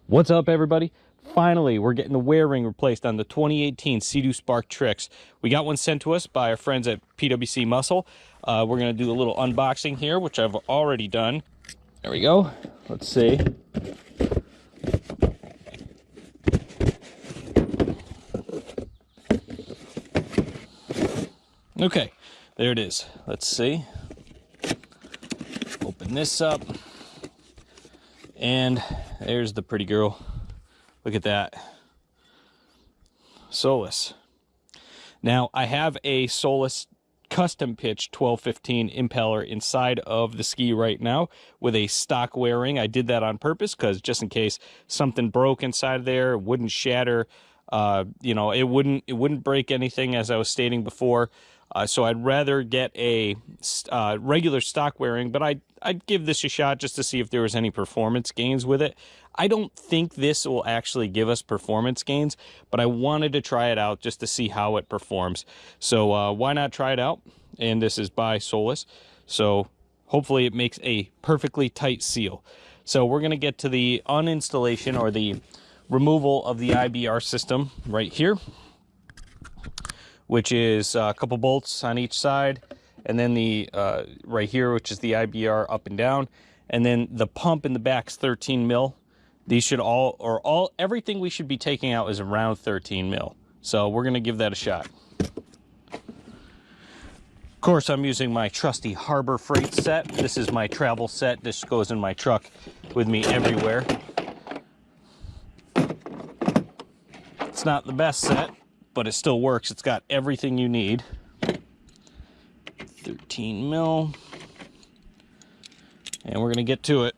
What's up, everybody? Finally, we're getting the wear ring replaced on the 2018 Sea-Doo Spark Trixx. We got one sent to us by our friends at PWC Muscle. We're going to do a little unboxing here, which I've already done. There we go. Let's see. Okay, there it is. Let's see. Open this up. And there's the pretty girl. Look at that. Solus. Now, I have a Solus custom pitch 1215 impeller inside of the ski right now with a stock wear ring. I did that on purpose because just in case something broke inside there, it wouldn't shatter. You know, it wouldn't break anything, as I was stating before. So I'd rather get a regular stock wear ring, but I'd give this a shot just to see if there was any performance gains with it. I don't think this will actually give us performance gains, but I wanted to try it out just to see how it performs. So why not try it out? And this is by Solus. So hopefully it makes a perfectly tight seal. So we're going to get to the uninstallation or the removal of the IBR system right here, which is a couple bolts on each side, and then the right here, which is the IBR up and down, and then the pump in the back's 13 mil. These should everything we should be taking out is around 13 mil. So we're gonna give that a shot. Of course, I'm using my trusty Harbor Freight set. This is my travel set. This goes in my truck with me everywhere. It's not the best set, but it still works. It's got everything you need. 13 mil. And we're gonna get to it.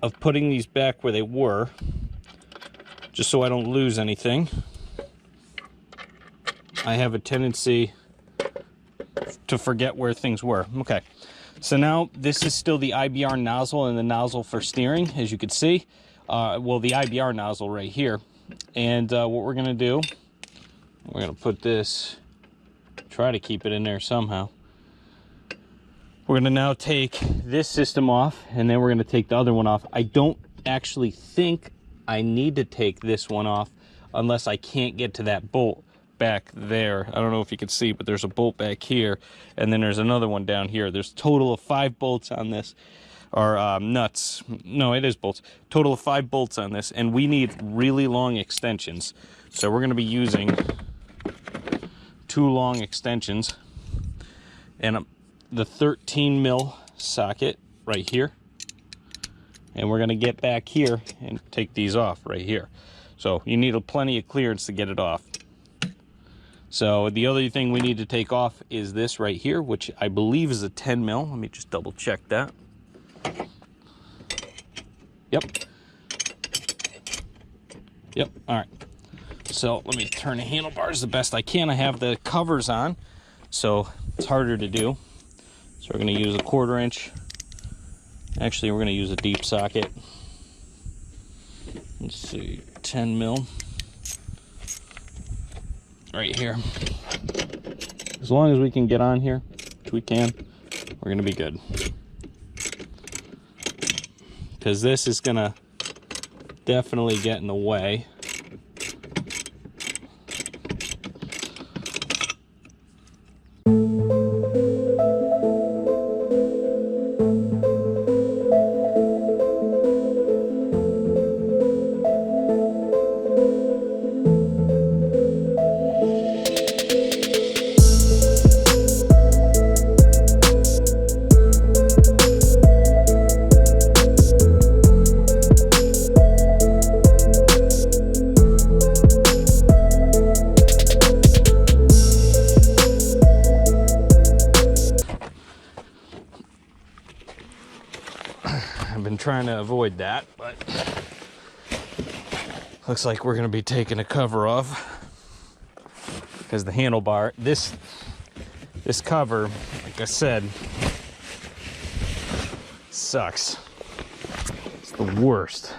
Of putting these back where they were, just so I don't lose anything. I have a tendency to forget where things were. Okay, so now this is still the IBR nozzle and the nozzle for steering, as you can see. Well, the IBR nozzle right here. And what we're gonna do, we're gonna put this, try to keep it in there somehow. We're going to now take this system off, and then we're going to take the other one off. I don't actually think I need to take this one off unless I can't get to that bolt back there. I don't know if you can see, but there's a bolt back here, and then there's another one down here. There's a total of 5 bolts on this, or nuts. No, it is bolts. Total of 5 bolts on this, and we need really long extensions. So we're going to be using 2 long extensions, and the 13 mil socket right here, and we're going to get back here and take these off right here. So you need plenty of clearance to get it off. So the other thing we need to take off is this right here, which I believe is a 10 mil. Let me just double check that. Yep. All right, so let me turn the handlebars the best I can. I have the covers on, so it's harder to do. So we're going to use a 1/4 inch. Actually, we're going to use a deep socket. Let's see, 10 mil. Right here. As long as we can get on here, which we can, we're going to be good. Because this is going to definitely get in the way. trying to avoid that, but looks like we're gonna be taking a cover off because the handlebar, this cover, like I said, sucks. It's the worst.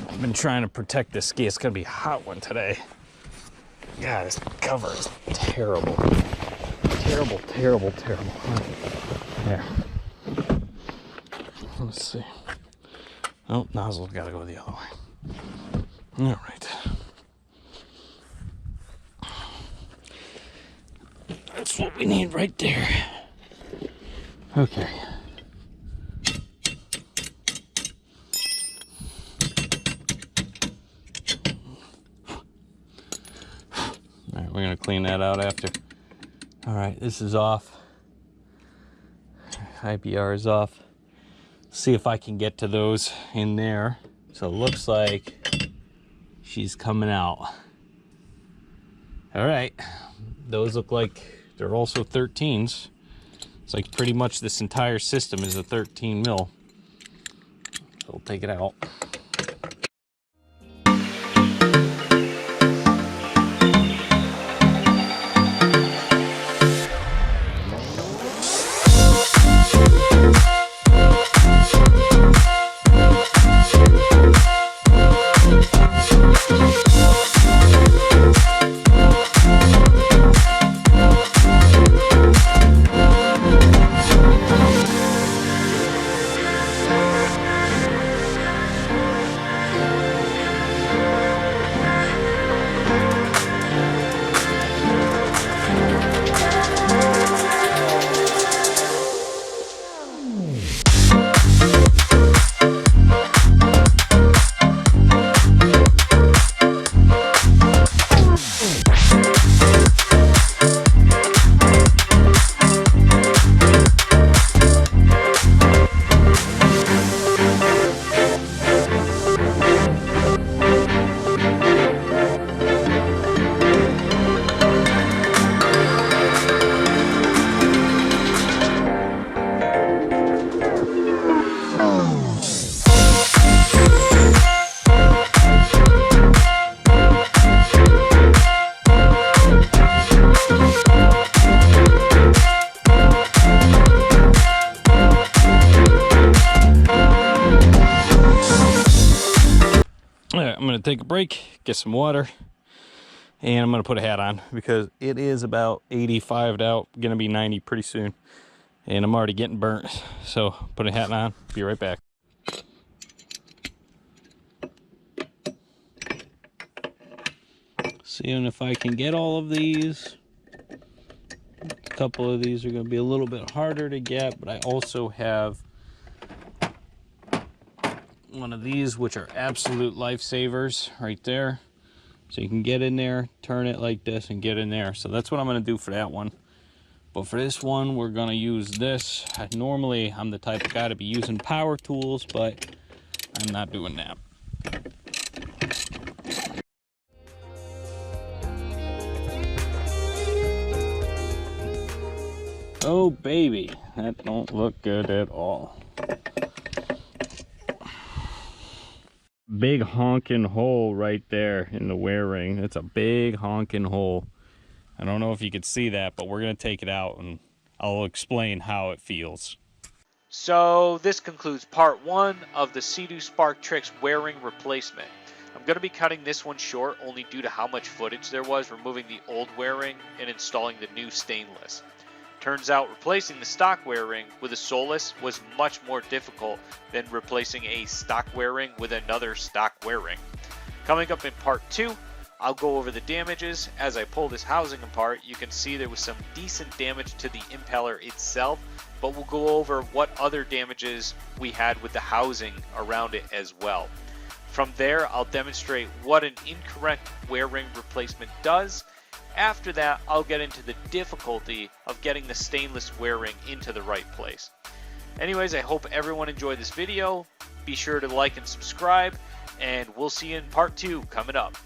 I've been trying to protect this ski. It's gonna be a hot one today. God, this cover is terrible. Terrible, terrible, terrible. There. Let's see. Oh, nozzle's gotta go the other way. All right. That's what we need right there. Okay. All right, we're gonna clean that out after. All right, this is off. IBR is off. See if I can get to those in there. So it looks like she's coming out. All right, those look like they're also 13s. It's like pretty much this entire system is a 13 mil. So we'll take it out. I'm gonna take a break, get some water, and I'm gonna put a hat on because it is about 85 out, gonna be 90 pretty soon, and I'm already getting burnt. So put a hat on, be right back. Seeing if I can get all of these. A couple of these are gonna be a little bit harder to get, but I also have one of these, which are absolute lifesavers right there. So you can get in there, turn it like this, and get in there. So that's what I'm going to do for that one. But for this one, we're going to use this. Normally, I'm the type of guy to be using power tools, but I'm not doing that. Oh, baby. That don't look good at all. Big honking hole right there in the wear ring. It's a big honking hole. I don't know if you could see that, but we're going to take it out and I'll explain how it feels. So this concludes part 1 of the Sea-Doo Spark Trixx wear ring replacement. I'm going to be cutting this one short only due to how much footage there was removing the old wear ring and installing the new stainless. Turns out replacing the stock wear ring with a soleless was much more difficult than replacing a stock wear ring with another stock wear ring. Coming up in part 2, I'll go over the damages. As I pull this housing apart, you can see there was some decent damage to the impeller itself, but we'll go over what other damages we had with the housing around it as well. From there, I'll demonstrate what an incorrect wear ring replacement does. After that, I'll get into the difficulty of getting the stainless wear ring into the right place. Anyways, I hope everyone enjoyed this video. Be sure to like and subscribe, and we'll see you in part 2 coming up.